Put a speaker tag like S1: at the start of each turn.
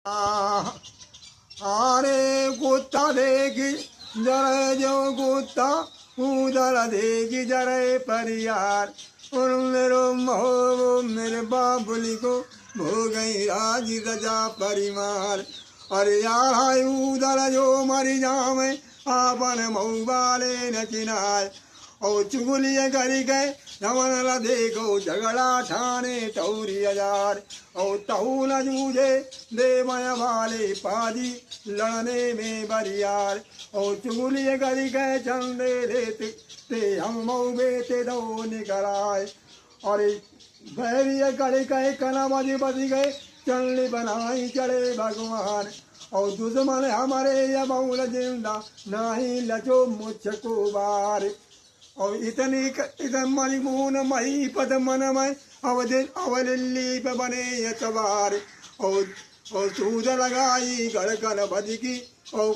S1: आरे कुत्ता देखी जरा जो कुत्ता उधर देखी जरा परियार और मेरे बाबुली को भो गई राज रजा परिमार। अरे यार हाय उधर जो मरी जावे आपन मऊ वाले न चिनाए और चुगलिए करी गए नवन ला देखो झगड़ा ठाने तौरी हजार और तहु न जूझे देवय वाले पादी लड़ने में बरियार और चुगलिए करी गए चंदे देते ते हम मऊ बेते दो निकलाए। और भैरिय कड़ी कहे कना बजी बजी गए चलनी बनाई चढ़े भगवान और दुश्मन हमारे या बहुल जिंदा नहीं लचो मुझको बार। और इतन मणिमून मही पद मनमय अवलिल्ली बने यतवार और सूद लगाई गड़कन बज की और